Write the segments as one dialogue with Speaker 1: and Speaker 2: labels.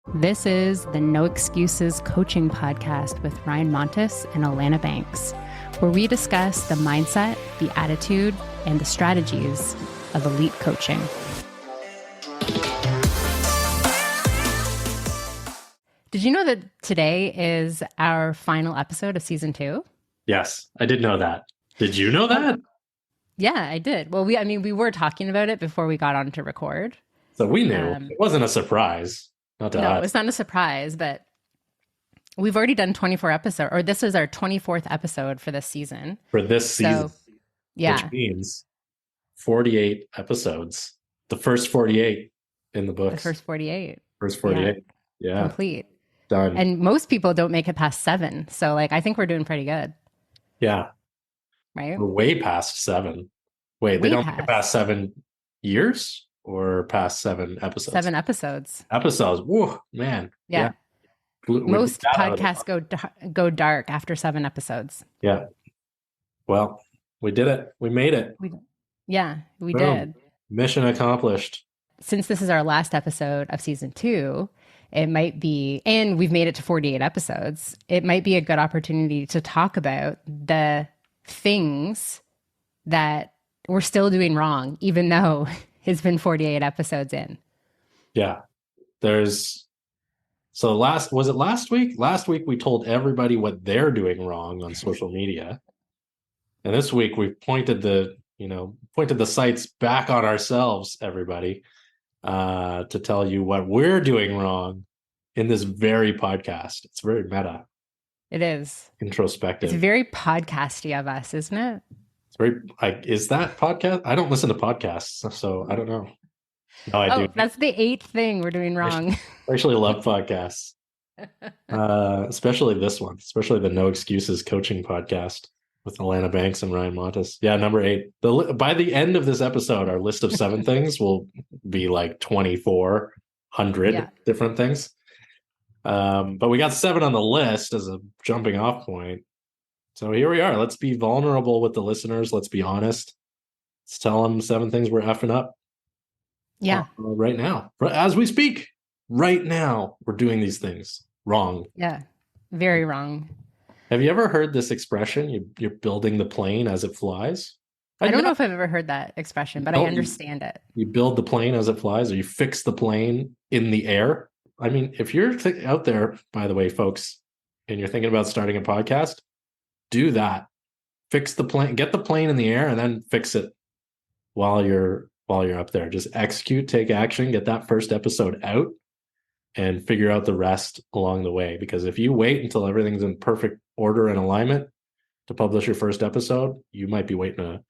Speaker 1: This is the No Excuses Coaching Podcast with Ryan Montes and Alana Banks, where we discuss the mindset, the attitude, and the strategies of elite coaching. Did you know that today is our final episode of season 2?
Speaker 2: Yes, I did know that. Did you know that?
Speaker 1: Yeah, I did. Well, we were talking about it before we got on to record.
Speaker 2: So we knew. It wasn't a surprise. Not to us.
Speaker 1: No, it's not a surprise, but we've already done 24 episodes, or this is our 24th episode for this season.
Speaker 2: For this season.
Speaker 1: Yeah.
Speaker 2: Which means 48 episodes. The first 48 in the books.
Speaker 1: The first 48.
Speaker 2: First 48. Yeah.
Speaker 1: Complete.
Speaker 2: Done.
Speaker 1: And most people don't make it past 7. So I think we're doing pretty good.
Speaker 2: Yeah.
Speaker 1: Right?
Speaker 2: We're way past 7. Wait, they don't make it past 7 years? Or past 7 episodes?
Speaker 1: 7 episodes.
Speaker 2: Episodes. Whoa, man.
Speaker 1: Yeah. Most podcasts go dark after 7 episodes.
Speaker 2: Yeah. Well, we did it. We made it.
Speaker 1: We
Speaker 2: Boom.
Speaker 1: did.
Speaker 2: Mission accomplished.
Speaker 1: Since this is our last episode of season 2, it might be, and we've made it to 48 episodes, it might be a good opportunity to talk about the things that we're still doing wrong, even though it's been 48 episodes in.
Speaker 2: Yeah. Was it last week? Last week we told everybody what they're doing wrong on social media. And this week we pointed the sights back on ourselves, everybody, to tell you what we're doing wrong in this very podcast. It's very meta.
Speaker 1: It is.
Speaker 2: Introspective.
Speaker 1: It's very podcasty of us, isn't it?
Speaker 2: Is that podcast? I don't listen to podcasts, so I don't know. No, I do.
Speaker 1: That's the 8th thing we're doing wrong.
Speaker 2: I actually love podcasts. Especially this one, especially the No Excuses Coaching Podcast with Alana Banks and Ryan Montes. Yeah, number 8. By the end of this episode, our list of 7 things will be like 2,400 different things. But we got 7 on the list as a jumping off point. So here we are. Let's be vulnerable with the listeners. Let's be honest. Let's tell them 7 things we're effing up.
Speaker 1: Yeah.
Speaker 2: Right now. As we speak. Right now, we're doing these things wrong.
Speaker 1: Yeah. Very wrong.
Speaker 2: Have you ever heard this expression? You're building the plane as it flies?
Speaker 1: I don't know if I've ever heard that expression, but I understand it.
Speaker 2: You build the plane as it flies, or you fix the plane in the air. I mean, if you're out there, by the way, folks, and you're thinking about starting a podcast, do that. Fix the plane, get the plane in the air, and then fix it while you're up there. Just execute, take action, get that first episode out, and figure out the rest along the way. Because if you wait until everything's in perfect order and alignment to publish your first episode, you might be waiting a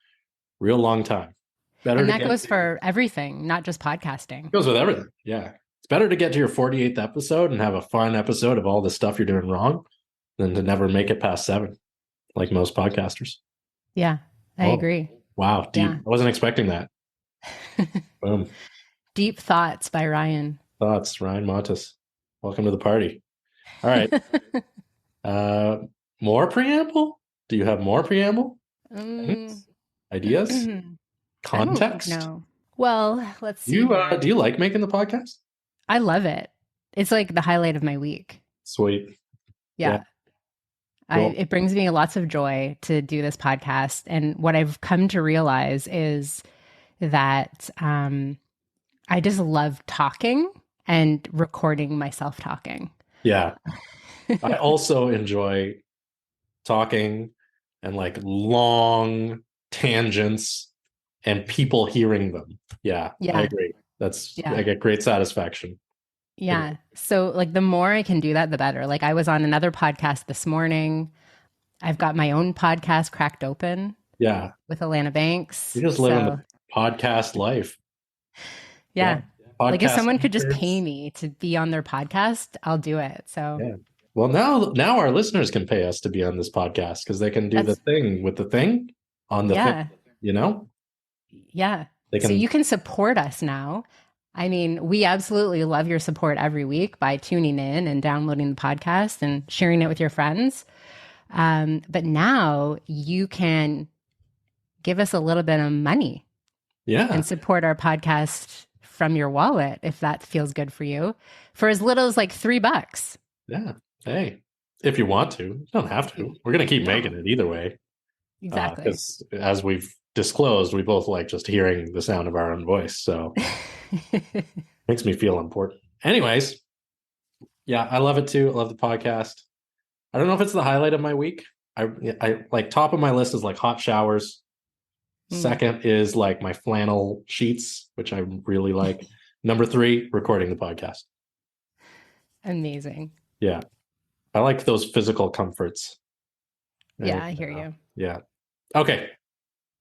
Speaker 2: real long time.
Speaker 1: And that goes for everything, not just podcasting.
Speaker 2: It goes with everything. Yeah. It's better to get to your 48th episode and have a fun episode of all the stuff you're doing wrong than to never make it past 7, like most podcasters.
Speaker 1: Yeah, I agree.
Speaker 2: Wow. Deep. Yeah. I wasn't expecting that. Boom.
Speaker 1: Deep thoughts by Ryan.
Speaker 2: Ryan Montes. Welcome to the party. All right. More preamble? Do you have more preamble? Ideas? Context?
Speaker 1: No. Well, let's see.
Speaker 2: Do you like making the podcast?
Speaker 1: I love it. It's like the highlight of my week.
Speaker 2: Sweet.
Speaker 1: Yeah. Cool. It brings me lots of joy to do this podcast. And what I've come to realize is that I just love talking and recording myself talking.
Speaker 2: Yeah. I also enjoy talking and like long tangents and people hearing them. Yeah. I agree. I get great satisfaction.
Speaker 1: Yeah. So like the more I can do that, the better. Like I was on another podcast this morning. I've got my own podcast, Cracked Open.
Speaker 2: Yeah.
Speaker 1: With Alana Banks.
Speaker 2: You just live in the podcast life.
Speaker 1: Yeah. Like if someone could just pay me to be on their podcast, I'll do it. So
Speaker 2: yeah. Well, now our listeners can pay us to be on this podcast because they can do the thing with the thing on the thing, you know?
Speaker 1: Yeah. So you can support us now. I mean, we absolutely love your support every week by tuning in and downloading the podcast and sharing it with your friends. But now you can give us a little bit of money.
Speaker 2: Yeah.
Speaker 1: And support our podcast from your wallet if that feels good for you, for as little as like $3.
Speaker 2: Yeah. Hey, if you want to, you don't have to. We're going to keep making it either way.
Speaker 1: Exactly.
Speaker 2: Because as we've disclosed, we both like just hearing the sound of our own voice. So makes me feel important. Anyways, yeah, I love it too. I love the podcast. I don't know if it's the highlight of my week. I like top of my list is like hot showers. Second is like my flannel sheets, which I really like. Number 3, recording the podcast.
Speaker 1: Amazing.
Speaker 2: Yeah. I like those physical comforts.
Speaker 1: Yeah, I hear you.
Speaker 2: Yeah. Okay.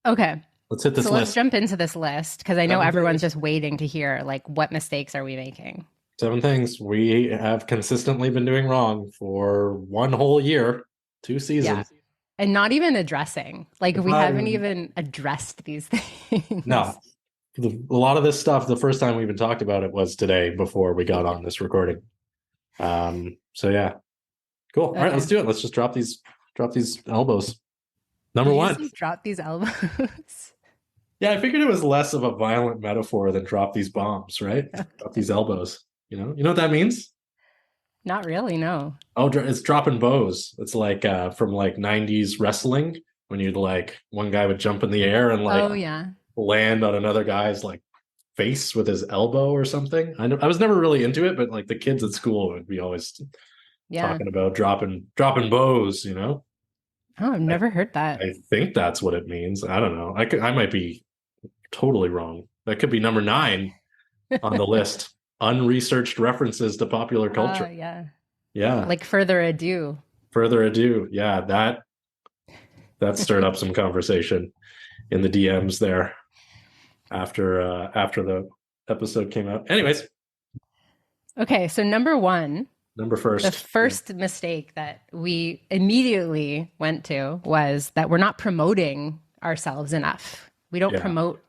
Speaker 2: Let's hit this list.
Speaker 1: Let's jump into this list because I know everyone's just waiting to hear like what mistakes are we making?
Speaker 2: 7 things we have consistently been doing wrong for 1 whole year, 2 seasons.
Speaker 1: Yeah. And not even addressing. Like we haven't even addressed these things.
Speaker 2: No. A lot of this stuff, the first time we even talked about it was today before we got on this recording. So yeah. Cool. All right, let's do it. Let's just drop these elbows. Number 1.
Speaker 1: Drop these elbows.
Speaker 2: Yeah, I figured it was less of a violent metaphor than drop these bombs, right? Drop these elbows. You know what that means?
Speaker 1: Not really, no.
Speaker 2: Oh, it's dropping bows. It's like from like 90s wrestling when you'd like one guy would jump in the air and like land on another guy's like face with his elbow or something. I was never really into it, but like the kids at school would be always talking about dropping bows, you know?
Speaker 1: Oh, I've never heard that.
Speaker 2: I think that's what it means. I don't know. I might be totally wrong. That could be number 9 on the list. Unresearched references to popular culture. Yeah.
Speaker 1: Like Further Ado.
Speaker 2: Yeah, that stirred up some conversation in the DMs there after the episode came out. Anyways.
Speaker 1: Okay, so number 1.
Speaker 2: Number first.
Speaker 1: The first mistake that we immediately went to was that we're not promoting ourselves enough. We don't promote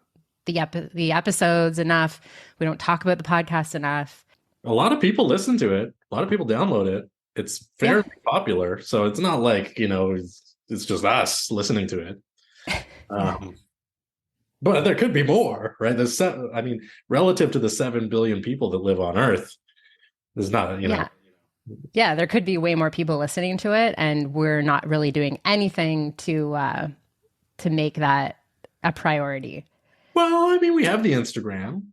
Speaker 1: the episodes enough. We don't talk about the podcast enough.
Speaker 2: A lot of people listen to it. A lot of people download it. It's fairly popular. So it's not like, it's just us listening to it. But there could be more, right? Relative to the 7 billion people that live on Earth, there's not,
Speaker 1: Yeah, there could be way more people listening to it, and we're not really doing anything to make that a priority.
Speaker 2: Well, we have the Instagram.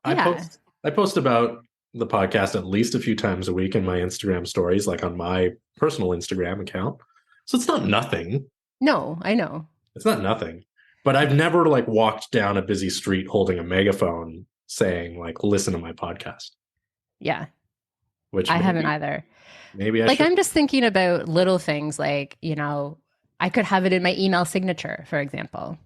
Speaker 2: I post about the podcast at least a few times a week in my Instagram stories, like on my personal Instagram account. So it's not nothing.
Speaker 1: No, I know.
Speaker 2: It's not nothing. But I've never like walked down a busy street holding a megaphone saying like, listen to my podcast.
Speaker 1: Yeah.
Speaker 2: Which
Speaker 1: I haven't either.
Speaker 2: Maybe
Speaker 1: I'm just thinking about little things like, I could have it in my email signature, for example.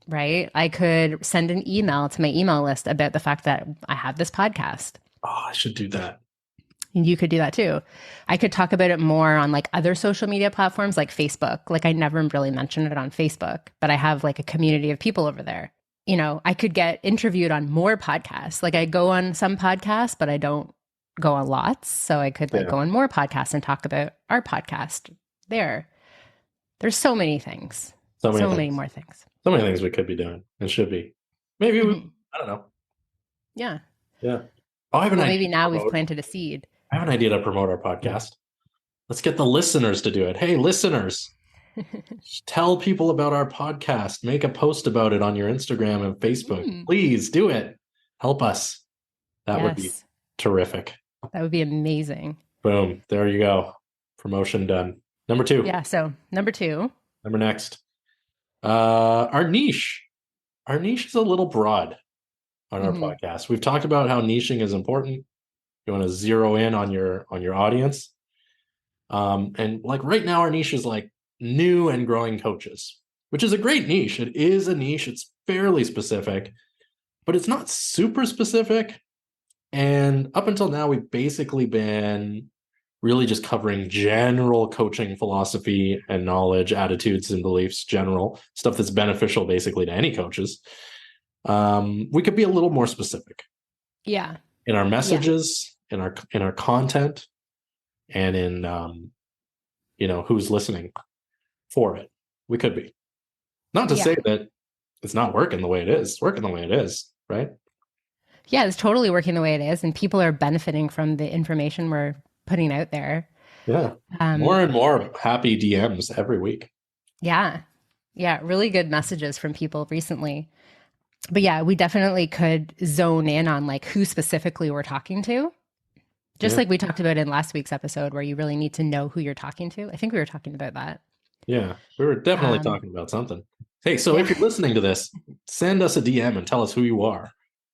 Speaker 1: Right? I could send an email to my email list about the fact that I have this podcast.
Speaker 2: Oh, I should do that.
Speaker 1: You could do that too. I could talk about it more on like other social media platforms like Facebook. Like I never really mentioned it on Facebook, but I have like a community of people over there. I could get interviewed on more podcasts. Like I go on some podcasts, but I don't go on lots. So I could go on more podcasts and talk about our podcast there. There's so many things. So many more things.
Speaker 2: So many things we could be doing and should be. Maybe I don't know.
Speaker 1: Yeah.
Speaker 2: Yeah. Oh, I have an idea.
Speaker 1: Maybe now we've planted a seed.
Speaker 2: I have an idea to promote our podcast. Let's get the listeners to do it. Hey, listeners, tell people about our podcast. Make a post about it on your Instagram and Facebook. Please do it. Help us. That would be terrific.
Speaker 1: That would be amazing.
Speaker 2: Boom. There you go. Promotion done. Number 2.
Speaker 1: Yeah. So number 2.
Speaker 2: Number next. Our niche. Our niche is a little broad on our podcast. We've talked about how niching is important. You want to zero in on your audience. And like right now, our niche is like new and growing coaches, which is a great niche. It is a niche. It's fairly specific, but it's not super specific. And up until now, we've basically been really just covering general coaching philosophy and knowledge, attitudes and beliefs, general stuff that's beneficial basically to any coaches. We could be a little more specific.
Speaker 1: Yeah.
Speaker 2: In our messages, in our content, and in who's listening for it. We could be. Not to say that it's not working the way it is. It's working the way it is, right?
Speaker 1: Yeah, it's totally working the way it is, and people are benefiting from the information we're putting out there.
Speaker 2: Yeah.
Speaker 1: Um,
Speaker 2: More and more happy DMs every week.
Speaker 1: yeah, yeah, really good messages from people recently. But yeah, we definitely could zone in on like who specifically we're talking to. Just
Speaker 2: Yeah.
Speaker 1: like we talked about in last week's episode, where you really need to know who you're talking to. I think we were talking about that.
Speaker 2: Yeah. We were definitely
Speaker 1: Um,
Speaker 2: talking about something. Hey, so if
Speaker 1: yeah,
Speaker 2: you're listening to this, send us a DM and tell us who you are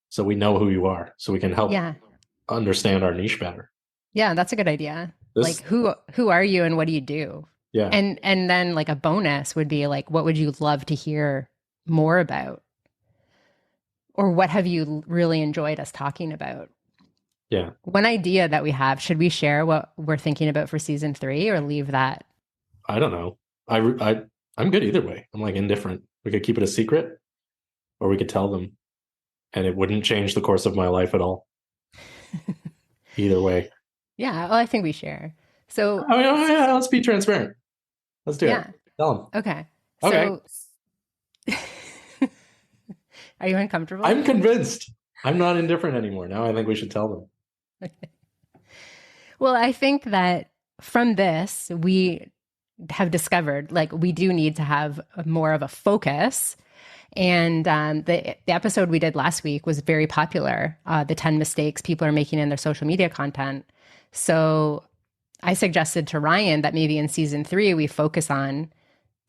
Speaker 2: so we know who you are, so we can help
Speaker 1: yeah,
Speaker 2: understand our niche better.
Speaker 1: yeah. That's a good idea. Like
Speaker 2: This,
Speaker 1: who are you and what do you do?
Speaker 2: yeah.
Speaker 1: And then like a bonus would be like, what would you love to hear more about? Or what have you really enjoyed us talking about?
Speaker 2: Yeah.
Speaker 1: One idea that we have, should we share what we're thinking about for season 3 or leave that?
Speaker 2: I don't know. I'm good either way. I'm like indifferent. We could keep it a secret or we could tell them and it wouldn't change the course of my life at all. Either way.
Speaker 1: Yeah, well, I think we share. So,
Speaker 2: Oh, yeah, let's be transparent. Let's do it.
Speaker 1: yeah.
Speaker 2: Tell
Speaker 1: Okay.
Speaker 2: them. Okay.
Speaker 1: So, are you uncomfortable?
Speaker 2: I'm convinced. I'm not indifferent anymore. Now I think we should tell them.
Speaker 1: Okay. Well, I think that from this, we have discovered like we do need to have more of a focus. And the episode we did last week was very popular. The 10 mistakes people are making in their social media content. So I suggested to Ryan that maybe in season 3 we focus on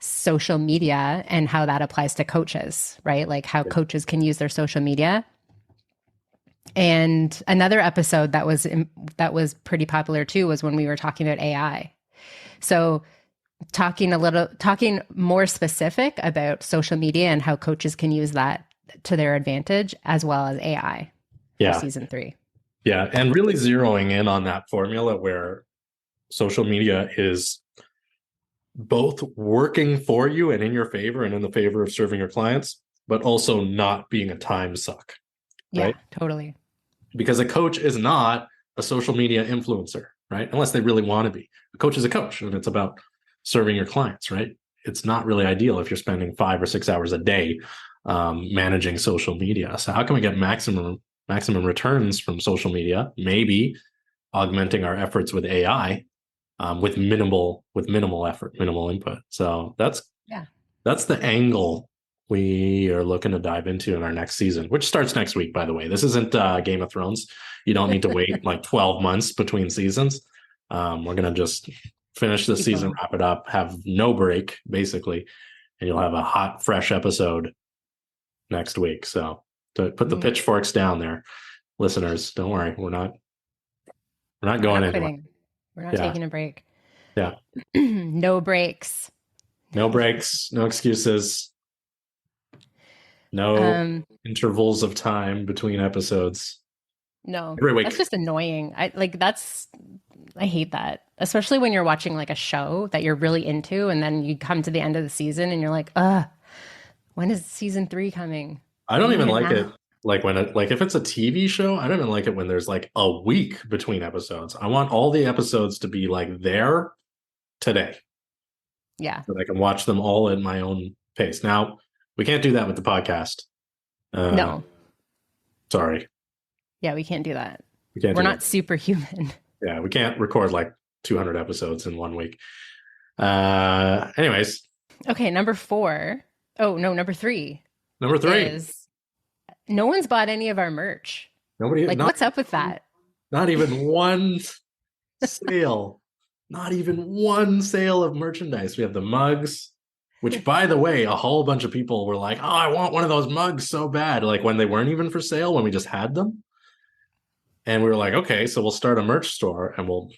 Speaker 1: social media and how that applies to coaches, right? Like how coaches can use their social media. And another episode that was pretty popular too was when we were talking about AI. So talking more specific about social media and how coaches can use that to their advantage as well as AI for season 3.
Speaker 2: Yeah. And really zeroing in on that formula where social media is both working for you and in your favor and in the favor of serving your clients, but also not being a time suck. Right?
Speaker 1: Yeah, totally.
Speaker 2: Because a coach is not a social media influencer, right? Unless they really want to be. A coach is a coach and it's about serving your clients, right? It's not really ideal if you're spending 5 or 6 hours a day managing social media. So how can we get maximum returns from social media? Maybe augmenting our efforts with AI with minimal effort, minimal input. So that's the angle we are looking to dive into in our next season, which starts next week, by the way. This isn't Game of Thrones. You don't need to wait like 12 months between seasons. We're going to just finish the season, wrap it up, have no break, basically, and you'll have a hot, fresh episode next week. So to put the pitchforks down there, listeners, don't worry. We're not going anywhere.
Speaker 1: We're not taking a break.
Speaker 2: Yeah.
Speaker 1: No breaks.
Speaker 2: No breaks, no excuses. No intervals of time between episodes.
Speaker 1: No, that's just annoying. I hate that, especially when you're watching like a show that you're really into, and then you come to the end of the season and you're like, when is season 3 coming?
Speaker 2: I don't even like it. Like if it's a TV show, I don't even like it when there's like a week between episodes. I want all the episodes to be like there today.
Speaker 1: Yeah.
Speaker 2: So that I can watch them all at my own pace. Now, we can't do that with the podcast.
Speaker 1: No.
Speaker 2: Sorry.
Speaker 1: Yeah, we can't do that.
Speaker 2: We're
Speaker 1: not superhuman.
Speaker 2: Yeah, we can't record like 200 episodes in 1 week. Anyways.
Speaker 1: Okay, number 4. Oh, no, number 3.
Speaker 2: Number 3
Speaker 1: is no one's bought any of our merch.
Speaker 2: Nobody.
Speaker 1: What's up with that?
Speaker 2: Not even one sale. Not even one sale of merchandise. We have the mugs, which, by the way, a whole bunch of people were like, oh, I want one of those mugs so bad. Like when they weren't even for sale, when we just had them. And we were like, okay, so we'll start a merch store and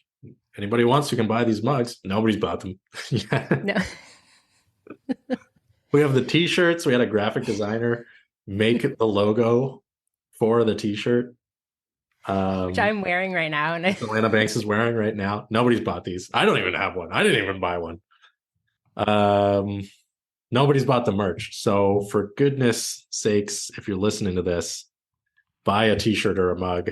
Speaker 2: anybody wants, you can buy these mugs. Nobody's bought them.
Speaker 1: No.
Speaker 2: We have the t-shirts. We had a graphic designer make the logo for the t-shirt.
Speaker 1: Which I'm wearing right now. And
Speaker 2: Atlanta Banks is wearing right now. Nobody's bought these. I don't even have one. I didn't even buy one. Nobody's bought the merch. So for goodness sakes, if you're listening to this, buy a t-shirt or a mug.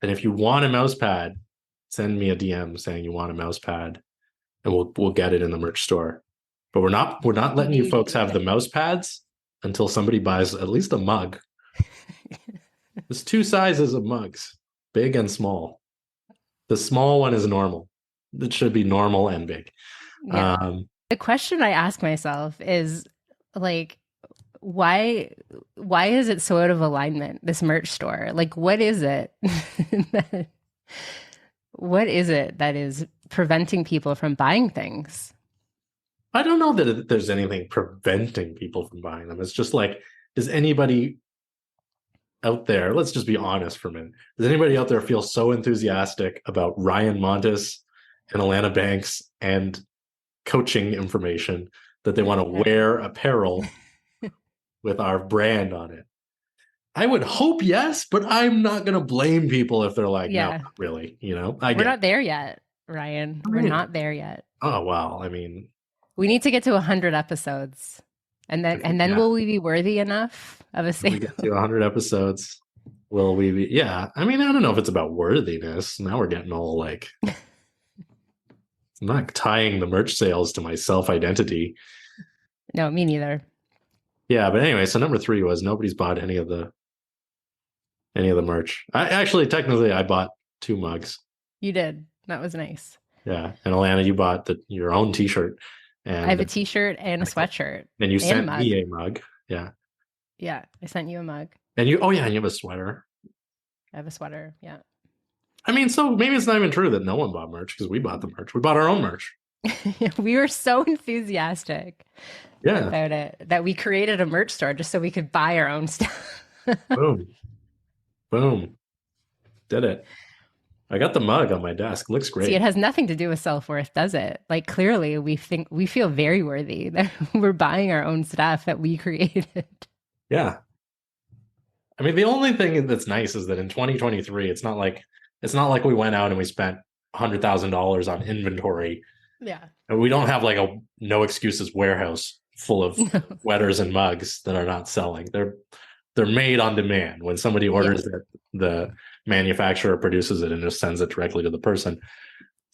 Speaker 2: And if you want a mouse pad, send me a DM saying you want a mouse pad and we'll get it in the merch store. But we're not letting you folks have the mouse pads until somebody buys at least a mug. There's two sizes of mugs, big and small. The small one is normal. It should be normal and big.
Speaker 1: Yeah. The question I ask myself is like, why is it so out of alignment, this merch store? Like, what is it? What is it that is preventing people from buying things?
Speaker 2: I don't know that there's anything preventing people from buying them. It's just like, does anybody out there, let's just be honest for a minute, does anybody out there feel so enthusiastic about Ryan Montes and Alana Banks and coaching information that they want to wear apparel with our brand on it? I would hope yes, but I'm not going to blame people if they're like, no, not really.
Speaker 1: We're not there yet, Ryan. We're not there yet.
Speaker 2: Oh, well, I mean,
Speaker 1: we need to get to 100 episodes. And then will we be worthy enough of a sale?
Speaker 2: We get to 100 episodes. Will we be? Yeah. I mean, I don't know if it's about worthiness. Now we're getting all like, I'm not tying the merch sales to my self-identity.
Speaker 1: No, me neither.
Speaker 2: Yeah, but anyway, so number 3 was nobody's bought any of the merch. Technically, I bought 2 mugs.
Speaker 1: You did. That was nice.
Speaker 2: Yeah, and Alana, you bought your own T-shirt. And
Speaker 1: I have a T-shirt and a sweatshirt.
Speaker 2: And you sent me a mug. Yeah.
Speaker 1: Yeah, I sent you a mug.
Speaker 2: And you have a sweater.
Speaker 1: I have a sweater. Yeah.
Speaker 2: I mean, so maybe it's not even true that no one bought merch because we bought the merch. We bought our own merch.
Speaker 1: We were so enthusiastic about it that we created a merch store just so we could buy our own stuff.
Speaker 2: Boom. Did it. I got the mug on my desk. Looks great.
Speaker 1: See, it has nothing to do with self-worth, does it? Like, clearly we feel very worthy that we're buying our own stuff that we created.
Speaker 2: Yeah. I mean, the only thing that's nice is that in 2023, it's not like we went out and we spent $100,000 on inventory.
Speaker 1: Yeah.
Speaker 2: And we don't have like a no excuses warehouse full of sweaters and mugs that are not selling. They're made on demand. When somebody orders it, the manufacturer produces it and just sends it directly to the person.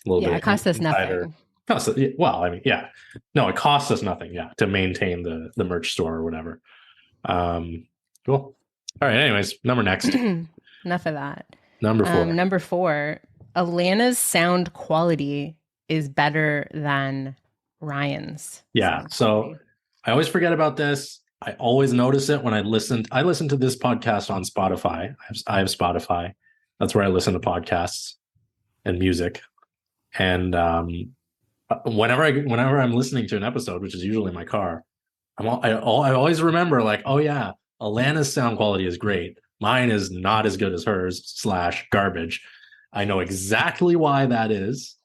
Speaker 1: It costs us nothing.
Speaker 2: Well, I mean, yeah. No, it costs us nothing, to maintain the merch store or whatever. Cool. All right, anyways, next.
Speaker 1: Enough of that.
Speaker 2: Number 4.
Speaker 1: Number 4, Alana's sound quality is better than Ryan's.
Speaker 2: Yeah, so I always forget about this. I always notice it when I listen to this podcast on Spotify. I have Spotify. That's where I listen to podcasts and music. And whenever I'm listening to an episode, which is usually in my car, I always remember like, oh yeah, Alana's sound quality is great. Mine is not as good as hers / garbage. I know exactly why that is.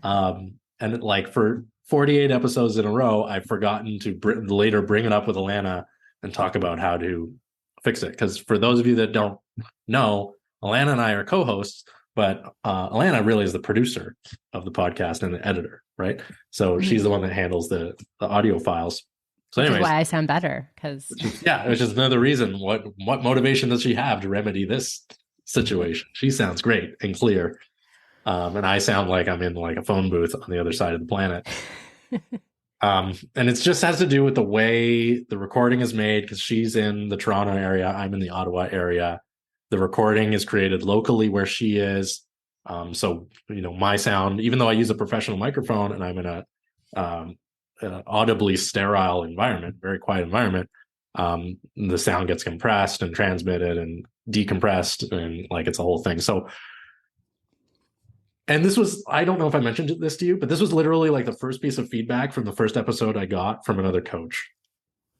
Speaker 2: And like for 48 episodes in a row, I've forgotten to later bring it up with Alana and talk about how to fix it. Because for those of you that don't know, Alana and I are co-hosts, but Alana really is the producer of the podcast and the editor, right? So she's the one that handles the audio files. So anyways,
Speaker 1: which is why I sound better.
Speaker 2: Which is another reason. What motivation does she have to remedy this situation? She sounds great and clear. And I sound like I'm in like a phone booth on the other side of the planet. And it just has to do with the way the recording is made, because she's in the Toronto area, I'm in the Ottawa area. The recording is created locally where she is. So, my sound, even though I use a professional microphone and I'm in an audibly sterile environment, very quiet environment, the sound gets compressed and transmitted and decompressed, and like it's a whole thing. So, and this was, I don't know if I mentioned this to you, but this was literally like the first piece of feedback from the first episode I got from another coach.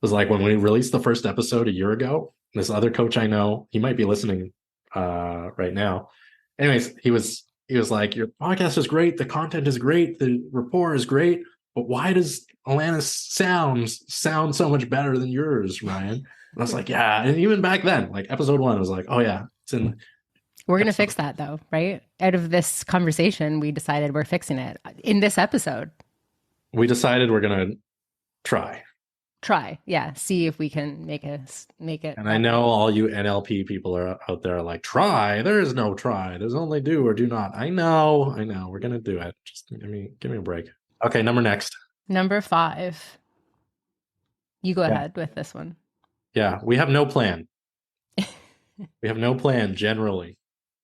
Speaker 2: It was like when we released the first episode a year ago, this other coach I know, he might be listening right now. Anyways, he was like, your podcast is great. The content is great. The rapport is great. But why does Alana's sound so much better than yours, Ryan? And I was like, yeah. And even back then, like episode 1, I was like, oh yeah, it's in.
Speaker 1: We're going to fix that though, right? Out of this conversation, we decided we're fixing it in this episode.
Speaker 2: We decided we're going to try.
Speaker 1: Yeah. See if we can make it.
Speaker 2: And I know all you NLP people are out there like, try. There is no try. There's only do or do not. I know. We're going to do it. Just give me a break. Okay. Next.
Speaker 1: Number 5. You go ahead with this one.
Speaker 2: Yeah. We have no plan. We have no plan generally.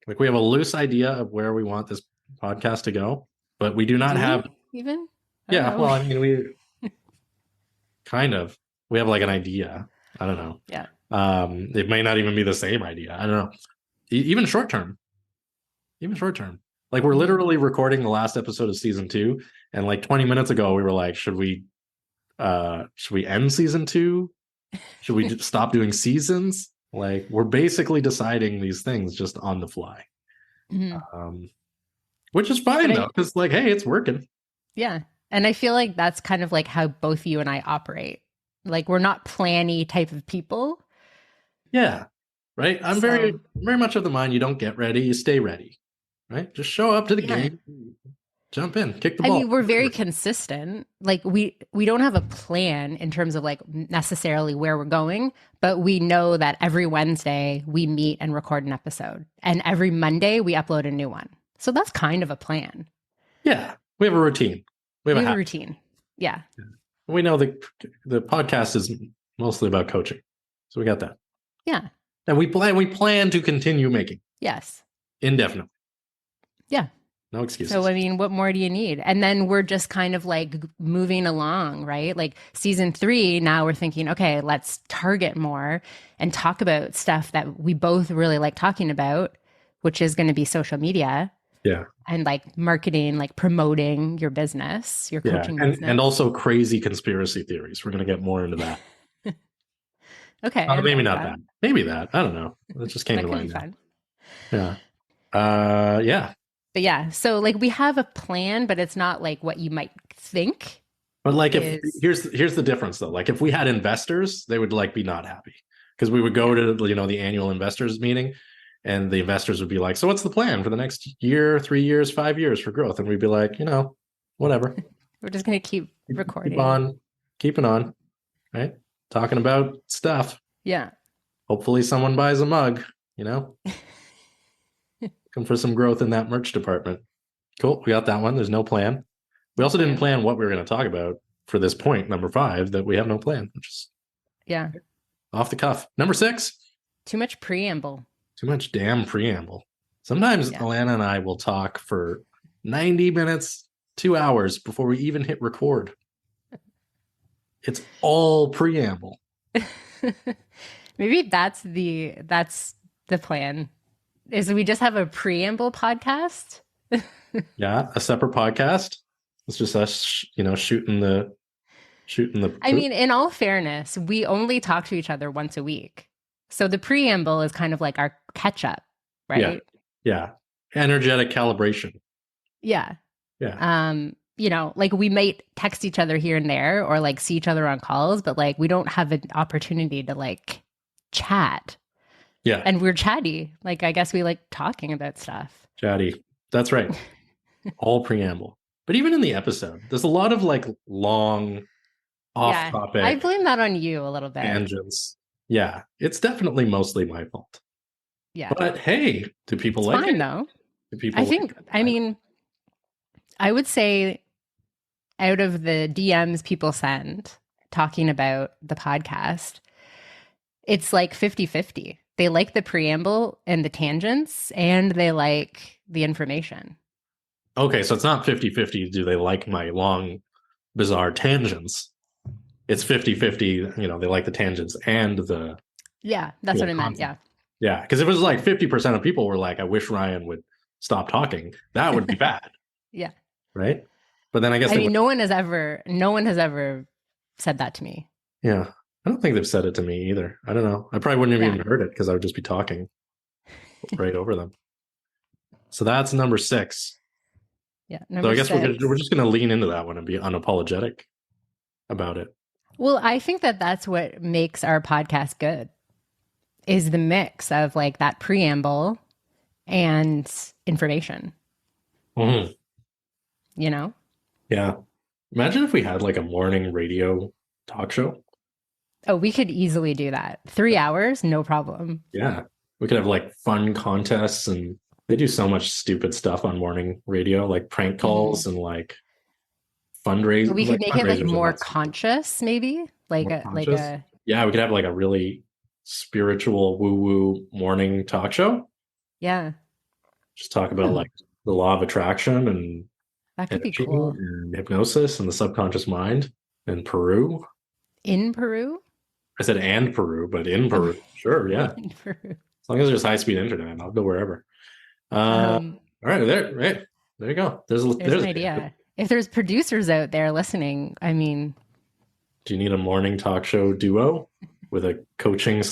Speaker 2: Like we have a loose idea of where we want this podcast to go, but we do not
Speaker 1: Do
Speaker 2: have.
Speaker 1: we even? I don't
Speaker 2: Yeah,
Speaker 1: know.
Speaker 2: well, I mean, we kind of. We have like an idea. I don't know.
Speaker 1: Yeah.
Speaker 2: It may not even be the same idea. I don't know. Even short term. Even short term. Like we're literally recording the last episode of season 2, and like 20 minutes ago, we were like, should we end season 2? Should we just stop doing seasons? Like we're basically deciding these things just on the fly. Which is fine though, because like, hey, it's working.
Speaker 1: Yeah. And I feel like that's kind of like how both you and I operate. Like we're not planny type of people.
Speaker 2: Yeah. Right. I'm very much of the mind you don't get ready, you stay ready. Right? Just show up to the game, jump in, kick the ball.
Speaker 1: I mean, we're very consistent. Like we don't have a plan in terms of like necessarily where we're going, but we know that every Wednesday we meet and record an episode, and every Monday we upload a new one. So that's kind of a plan.
Speaker 2: Yeah, we have a routine.
Speaker 1: We have a routine. Yeah.
Speaker 2: We know the podcast is mostly about coaching, so we got that.
Speaker 1: Yeah.
Speaker 2: And we plan to continue making.
Speaker 1: Yes.
Speaker 2: Indefinitely.
Speaker 1: Yeah.
Speaker 2: No excuses.
Speaker 1: So, I mean, what more do you need? And then we're just kind of like moving along, right? Like season 3, now we're thinking, okay, let's target more and talk about stuff that we both really like talking about, which is going to be social media.
Speaker 2: Yeah.
Speaker 1: And like marketing, like promoting your business, your coaching business.
Speaker 2: And also crazy conspiracy theories. We're going to get more into that.
Speaker 1: Okay.
Speaker 2: Maybe not that. Maybe that. I don't know. It just came to mind.
Speaker 1: Fun.
Speaker 2: Yeah. Yeah.
Speaker 1: But yeah, so like we have a plan, but it's not like what you might think.
Speaker 2: But like here's the difference though. Like if we had investors, they would like be not happy because we would go to the annual investors meeting, and the investors would be like, "So what's the plan for the next year, 3 years, 5 years for growth?" And we'd be like, whatever.
Speaker 1: We're just gonna keep recording,
Speaker 2: keeping on, right? Talking about stuff.
Speaker 1: Yeah.
Speaker 2: Hopefully, someone buys a mug. Come for some growth in that merch department. Cool. We got that one. There's no plan. We also didn't plan what we were going to talk about for this point, number 5, that we have no plan, which is off the cuff. Number 6.
Speaker 1: Too much preamble.
Speaker 2: Too much damn preamble. Sometimes Alana and I will talk for 90 minutes, 2 hours before we even hit record. It's all preamble.
Speaker 1: Maybe that's the plan. Is we just have a preamble podcast?
Speaker 2: Yeah, a separate podcast. It's just us, shooting the.
Speaker 1: I mean, in all fairness, we only talk to each other once a week, so the preamble is kind of like our catch up, right?
Speaker 2: Yeah. Energetic calibration.
Speaker 1: Yeah.
Speaker 2: Yeah.
Speaker 1: Like we might text each other here and there, or like see each other on calls, but like we don't have an opportunity to like chat.
Speaker 2: Yeah.
Speaker 1: And we're chatty. Like, I guess we like talking about stuff.
Speaker 2: Chatty. That's right. All preamble. But even in the episode, there's a lot of like long off topic.
Speaker 1: I blame that on you a little bit.
Speaker 2: Tangents. Yeah. It's definitely mostly my fault.
Speaker 1: Yeah.
Speaker 2: But hey, do people
Speaker 1: it's
Speaker 2: like
Speaker 1: fine,
Speaker 2: it?
Speaker 1: Though.
Speaker 2: Do people
Speaker 1: I mean, I would say out of the DMs people send talking about the podcast, it's like 50-50. They like the preamble and the tangents, and they like the information.
Speaker 2: Okay, so it's not 50-50. Do they like my long, bizarre tangents? It's 50-50. They like the tangents and the.
Speaker 1: Yeah, that's what I meant. Yeah.
Speaker 2: Yeah, because if it was like 50% of people were like, "I wish Ryan would stop talking," that would be bad.
Speaker 1: Yeah.
Speaker 2: Right. But then I guess
Speaker 1: no one has ever said that to me.
Speaker 2: Yeah. I don't think they've said it to me either. I don't know. I probably wouldn't have even heard it because I would just be talking right over them. So that's number 6.
Speaker 1: Yeah.
Speaker 2: So I guess we're just going to lean into that one and be unapologetic about it.
Speaker 1: Well, I think that's what makes our podcast good, is the mix of like that preamble and information.
Speaker 2: Mm-hmm. Yeah. Imagine if we had like a morning radio talk show.
Speaker 1: Oh, we could easily do that. 3 hours, no problem.
Speaker 2: Yeah. We could have like fun contests, and they do so much stupid stuff on morning radio, like prank calls and like fundraising.
Speaker 1: We could make it like more conscious, maybe yeah,
Speaker 2: we could have like a really spiritual woo-woo morning talk show.
Speaker 1: Yeah.
Speaker 2: Just talk about like the law of attraction and
Speaker 1: That could be
Speaker 2: energy
Speaker 1: cool.
Speaker 2: and hypnosis and the subconscious mind and Peru.
Speaker 1: In Peru?
Speaker 2: I said and Peru, but in Peru. Sure, yeah.
Speaker 1: In Peru.
Speaker 2: As long as there's high-speed internet, I'll go wherever. All right, there you go. There's
Speaker 1: an idea. If there's producers out there listening, I mean,
Speaker 2: do you need a morning talk show duo with a coaching /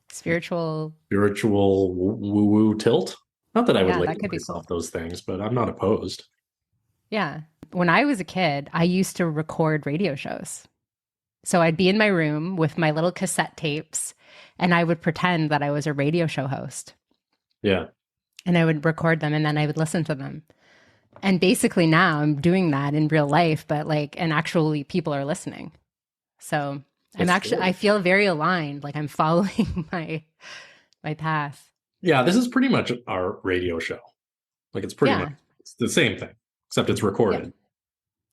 Speaker 1: spiritual
Speaker 2: woo-woo tilt? Not that I would label myself
Speaker 1: cool.
Speaker 2: those things, but I'm not opposed.
Speaker 1: Yeah. When I was a kid, I used to record radio shows. So I'd be in my room with my little cassette tapes and I would pretend that I was a radio show host.
Speaker 2: Yeah.
Speaker 1: And I would record them and then I would listen to them. And basically now I'm doing that in real life, but like, and actually people are listening. So I feel very aligned. Like I'm following my path.
Speaker 2: Yeah. This is pretty much our radio show. Like it's pretty much it's the same thing, except it's recorded.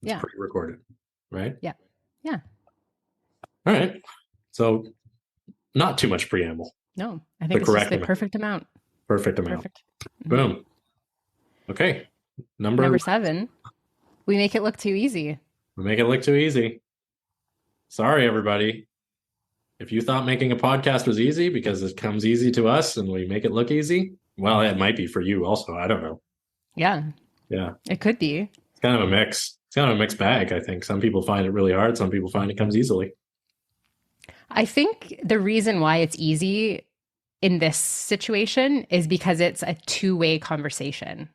Speaker 2: It's pre-recorded, right?
Speaker 1: Yeah. Yeah.
Speaker 2: All right. So not too much preamble.
Speaker 1: No, I think it's just the perfect amount.
Speaker 2: Perfect amount. Perfect. Boom. Okay.
Speaker 1: Number 7. We make it look too easy.
Speaker 2: We make it look too easy. Sorry, everybody. If you thought making a podcast was easy because it comes easy to us and we make it look easy, well, it might be for you also. I don't know.
Speaker 1: Yeah.
Speaker 2: Yeah.
Speaker 1: It could be.
Speaker 2: It's kind of a mix. It's kind of a mixed bag, I think. Some people find it really hard. Some people find it comes easily.
Speaker 1: I think the reason why it's easy in this situation is because it's a two-way conversation.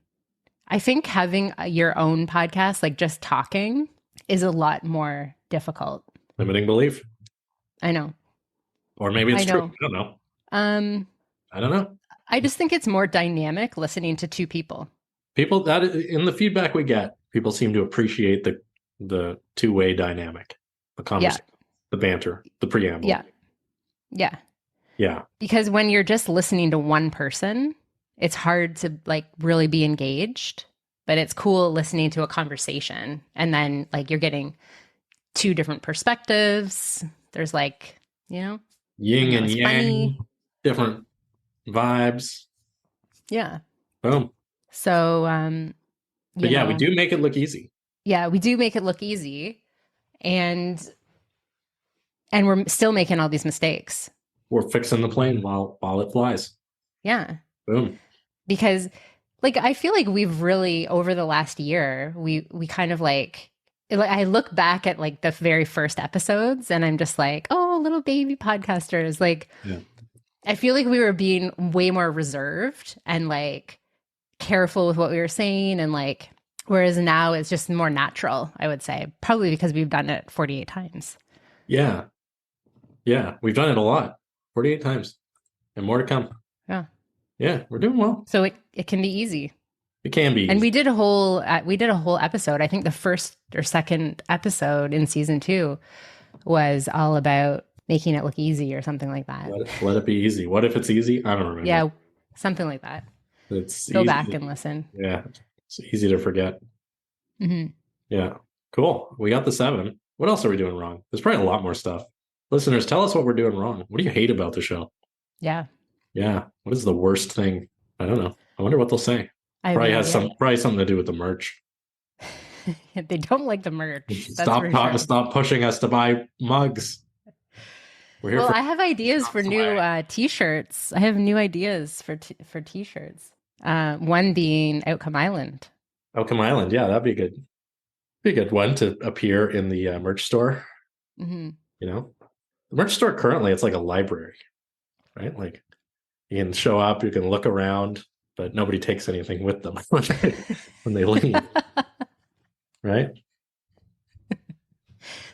Speaker 1: I think having your own podcast, like just talking, is a lot more difficult.
Speaker 2: Limiting belief.
Speaker 1: I know.
Speaker 2: Or maybe it's true. I don't know. I don't know.
Speaker 1: I just think it's more dynamic listening to two people.
Speaker 2: People that in the feedback we get, people seem to appreciate the two-way dynamic, the conversation, the banter, the preamble.
Speaker 1: Yeah. Yeah.
Speaker 2: Yeah.
Speaker 1: Because when you're just listening to one person, it's hard to like really be engaged, but it's cool listening to a conversation and then like you're getting two different perspectives. There's like, yin
Speaker 2: and yang, different vibes.
Speaker 1: Yeah.
Speaker 2: Boom.
Speaker 1: So,
Speaker 2: but yeah, we do make it look easy.
Speaker 1: Yeah, we do make it look easy. And we're still making all these mistakes.
Speaker 2: We're fixing the plane while it flies.
Speaker 1: Yeah.
Speaker 2: Boom.
Speaker 1: Because like, I feel like we've really, over the last year, we kind of like, I look back at like the very first episodes and I'm just like, oh, little baby podcasters. Like, I feel like we were being way more reserved and like careful with what we were saying. And like, whereas now it's just more natural, I would say, probably because we've done it 48 times.
Speaker 2: Yeah. Yeah. We've done it a lot. 48 times and more to come.
Speaker 1: Yeah.
Speaker 2: Yeah. We're doing well.
Speaker 1: So it can be easy.
Speaker 2: It can be.
Speaker 1: And we did a whole episode. I think the first or second episode in season 2 was all about making it look easy or something like that.
Speaker 2: Let it be easy. What if it's easy? I don't remember.
Speaker 1: Yeah. Something like that. Go back and listen.
Speaker 2: Yeah. It's easy to forget.
Speaker 1: Mm-hmm.
Speaker 2: Yeah. Cool. We got the 7. What else are we doing wrong? There's probably a lot more stuff. Listeners, tell us what we're doing wrong. What do you hate about the show?
Speaker 1: Yeah.
Speaker 2: Yeah. What is the worst thing? I don't know. I wonder what they'll say. Probably something to do with the merch.
Speaker 1: They don't like the merch.
Speaker 2: Stop pushing us to buy mugs. We're here
Speaker 1: I have ideas for new t-shirts. I have new ideas for t-shirts. One being Outcome Island.
Speaker 2: Outcome Island, yeah, that'd be a good. Be a good one to appear in the merch store.
Speaker 1: Mm-hmm.
Speaker 2: The merch store currently, it's like a library, right? Like you can show up, you can look around, but nobody takes anything with them when they leave, right?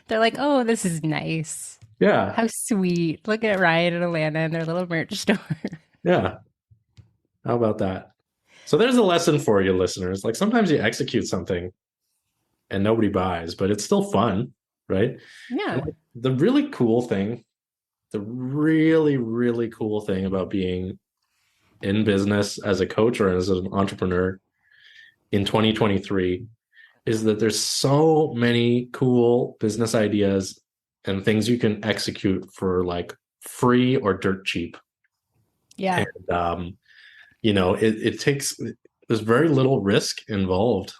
Speaker 2: They're
Speaker 1: like, oh, this is nice.
Speaker 2: Yeah.
Speaker 1: How sweet. Look at Ryan and Alana in their little merch store.
Speaker 2: Yeah. How about that? So there's a lesson for you listeners. Like sometimes you execute something and nobody buys, but it's still fun, right?
Speaker 1: Yeah.
Speaker 2: The really cool thing, the really, really cool thing about being in business as a coach or as an entrepreneur in 2023 is that there's so many cool business ideas and things you can execute for like free or dirt cheap.
Speaker 1: Yeah.
Speaker 2: And, it takes, there's very little risk involved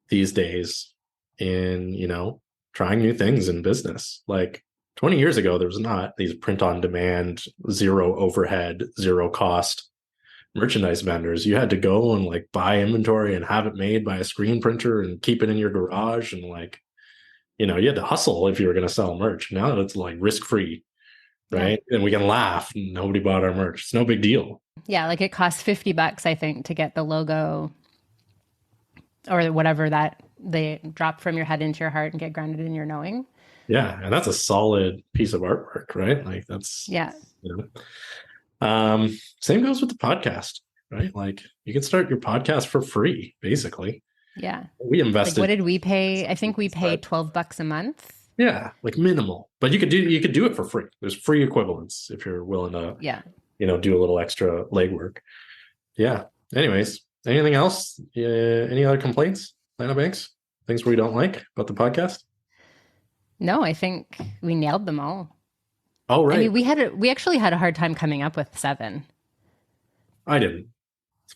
Speaker 2: these days in, trying new things in business. Like 20 years ago, there was not these print on demand, zero overhead, zero cost merchandise vendors. You had to go and like buy inventory and have it made by a screen printer and keep it in your garage. And like, you had to hustle if you were going to sell merch. Now it's like risk free, right? Yeah. And we can laugh. Nobody bought our merch. It's no big deal.
Speaker 1: Yeah. Like it costs $50, I think, to get the logo or whatever that they drop from your head into your heart and get grounded in your knowing.
Speaker 2: Yeah. And that's a solid piece of artwork, right? Like that's,
Speaker 1: yeah.
Speaker 2: Same goes with the podcast, right? Like you can start your podcast for free, basically.
Speaker 1: Yeah.
Speaker 2: We invested.
Speaker 1: Like what did we pay? I think we paid $12 a month.
Speaker 2: Yeah, like minimal. But you could do it for free. There's free equivalents if you're willing to do a little extra legwork. Yeah. Anyways, anything else? Any other complaints, Lana Banks? Things we don't like about the podcast?
Speaker 1: No, I think we nailed them all.
Speaker 2: Oh, right.
Speaker 1: I mean, we actually had a hard time coming up with 7.
Speaker 2: I didn't.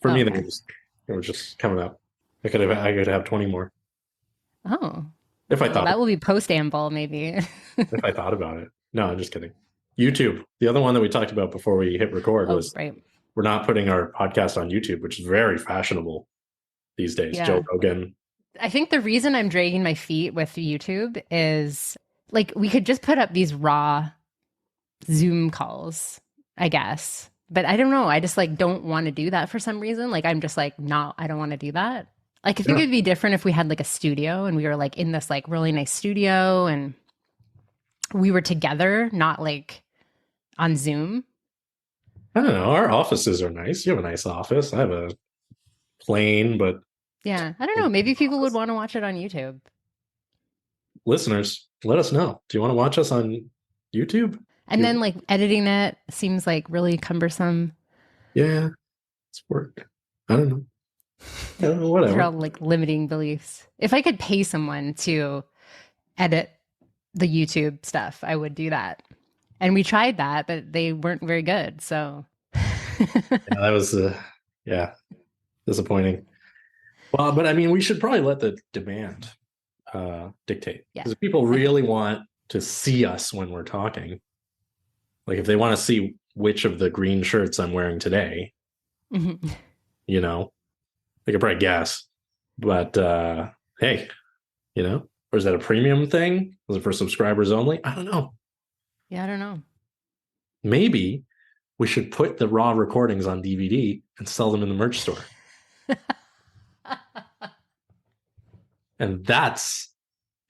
Speaker 2: For me, it was just coming up. I could have 20 more.
Speaker 1: Oh.
Speaker 2: If I thought
Speaker 1: that will be post-amble, maybe.
Speaker 2: If I thought about it. No, I'm just kidding. YouTube. The other one that we talked about before we hit record was we're not putting our podcast on YouTube, which is very fashionable these days. Yeah. Joe Rogan.
Speaker 1: I think the reason I'm dragging my feet with YouTube is like we could just put up these raw Zoom calls, I guess. But I don't know. I just like don't want to do that for some reason. Like I'm just like, no, I don't want to do that. Like I think it'd be different if we had like a studio and we were like in this like really nice studio and we were together, not like on Zoom.
Speaker 2: I don't know. Our offices are nice. You have a nice office. I have a plain, but
Speaker 1: yeah, I don't know. Maybe people would want to watch it on YouTube.
Speaker 2: Listeners, let us know. Do you want to watch us on YouTube?
Speaker 1: And then like editing it seems like really cumbersome.
Speaker 2: Yeah, it's work. I don't know. Whatever.
Speaker 1: They're all like limiting beliefs. If I could pay someone to edit the YouTube stuff, I would do that. And we tried that, but they weren't very good. So
Speaker 2: that was disappointing. Well, but I mean, we should probably let the demand dictate. Because if people really want to see us when we're talking, like if they want to see which of the green shirts I'm wearing today, they could probably guess. But hey, or is that a premium thing? Was it for subscribers only? I don't know.
Speaker 1: Yeah, I don't know.
Speaker 2: Maybe we should put the raw recordings on DVD and sell them in the merch store. And that's,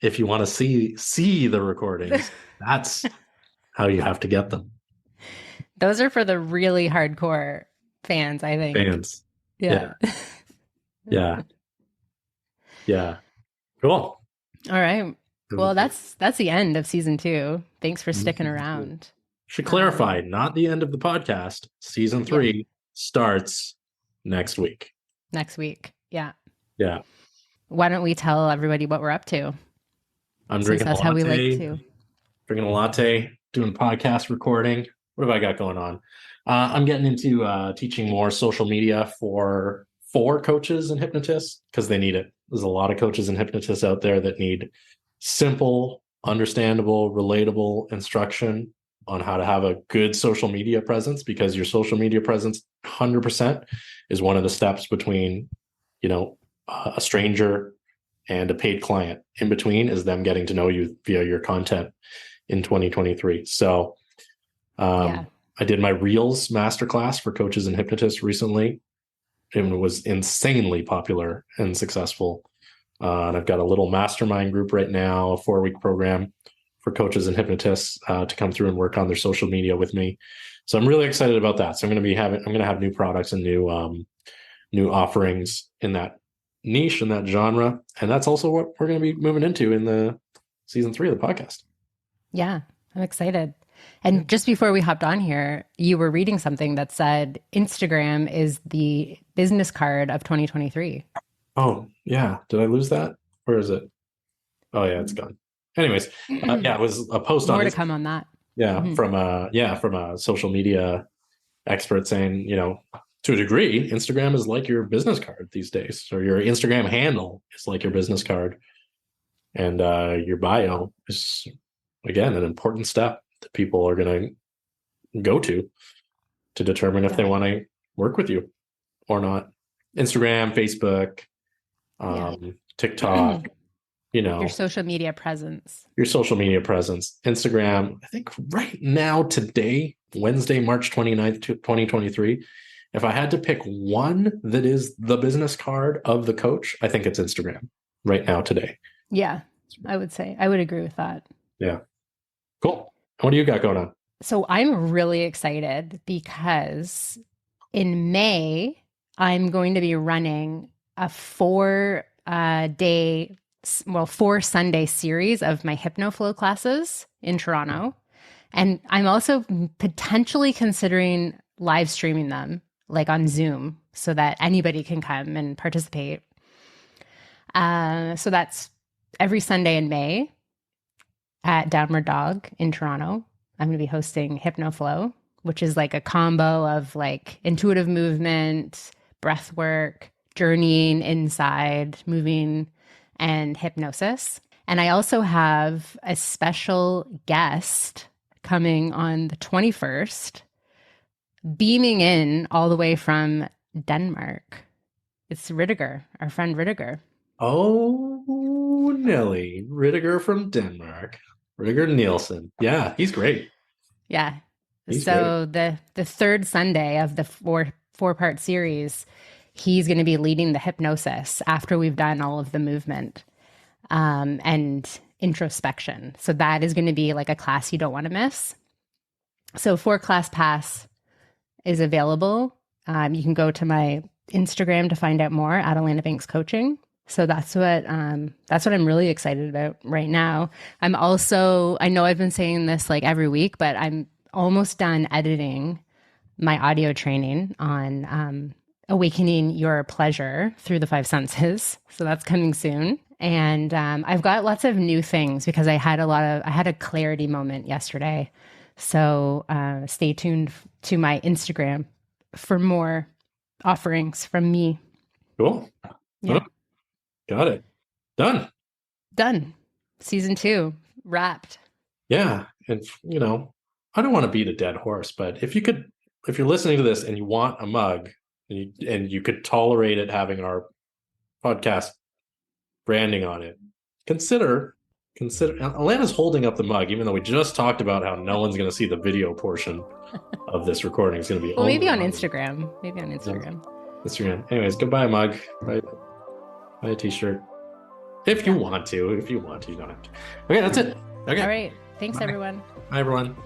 Speaker 2: if you want to see the recordings, that's how you have to get them.
Speaker 1: Those are for the really hardcore fans, I think.
Speaker 2: Fans.
Speaker 1: Yeah.
Speaker 2: Yeah. Cool. All
Speaker 1: right. Well, that's the end of season 2. Thanks for sticking around.
Speaker 2: Should clarify, not the end of the podcast. Season 3 starts next week.
Speaker 1: Next week. Yeah.
Speaker 2: Yeah.
Speaker 1: Why don't we tell everybody what we're up to?
Speaker 2: I'm drinking a latte. That's how we like to. Drinking a latte, doing podcast recording. What have I got going on? I'm getting into teaching more social media for coaches and hypnotists because they need it. There's a lot of coaches and hypnotists out there that need simple, understandable, relatable instruction on how to have a good social media presence, because your social media presence 100% is one of the steps between, a stranger and a paid client. In between is them getting to know you via your content in 2023. So I did my Reels masterclass for coaches and hypnotists recently. It was insanely popular and successful. And I've got a little mastermind group right now, a 4-week program for coaches and hypnotists to come through and work on their social media with me. So I'm really excited about that. So I'm going to have new products and new offerings in that niche, in that genre. And that's also what we're going to be moving into in the season 3 of the podcast.
Speaker 1: Yeah, I'm excited. And just before we hopped on here, you were reading something that said Instagram is the business card of 2023.
Speaker 2: Oh, yeah. Did I lose that? Where is it? Oh, yeah, it's gone. Anyways, it was a post on...
Speaker 1: More to come on that.
Speaker 2: Yeah, from a social media expert saying, to a degree, Instagram is like your business card these days, or your Instagram handle is like your business card, and your bio is again an important step that people are going to go to determine if they want to work with you or not. Instagram, Facebook, TikTok,
Speaker 1: Your social media presence.
Speaker 2: Instagram. I think right now, today, Wednesday, March 29th, 2023, if I had to pick one that is the business card of the coach, I think it's Instagram right now, today.
Speaker 1: Yeah, I would agree with that.
Speaker 2: Yeah. Cool. What do you got going on?
Speaker 1: So I'm really excited because in May, I'm going to be running a 4-Sunday series of my HypnoFlow classes in Toronto. And I'm also potentially considering live streaming them, like on Zoom, so that anybody can come and participate. So that's every Sunday in May at Downward Dog in Toronto. I'm going to be hosting HypnoFlow, which is like a combo of like intuitive movement, breath work, journeying inside, moving, and hypnosis. And I also have a special guest coming on the 21st, beaming in all the way from Denmark. It's Ridiger, our friend Ridiger.
Speaker 2: Oh, Nelly. Ridiger from Denmark. Ridiger Nielsen. Yeah, he's great.
Speaker 1: Yeah.
Speaker 2: He's
Speaker 1: so
Speaker 2: great.
Speaker 1: the third Sunday of the four-part series, he's going to be leading the hypnosis after we've done all of the movement and introspection. So that is going to be like a class you don't want to miss. So 4-class pass is available. You can go to my Instagram to find out more at Alana Banks Coaching. So that's what I'm really excited about right now. I know I've been saying this like every week, but I'm almost done editing my audio training on awakening your pleasure through the 5 senses. So that's coming soon. And I've got lots of new things because I had a clarity moment yesterday. So stay tuned to my Instagram for more offerings from me.
Speaker 2: Cool.
Speaker 1: Yeah.
Speaker 2: Got it. Done.
Speaker 1: Season 2 wrapped.
Speaker 2: Yeah. And, I don't want to beat a dead horse, but if you're listening to this and you want a mug and you could tolerate it having our podcast branding on it, consider Alana's holding up the mug, even though we just talked about how no one's going to see the video portion of this recording. It's going to be
Speaker 1: maybe on Instagram.
Speaker 2: Instagram. Anyways, go buy a mug, buy a t-shirt. If you want to, you don't have to. Okay, that's it. Okay.
Speaker 1: All right. Thanks, everyone.
Speaker 2: Bye, everyone.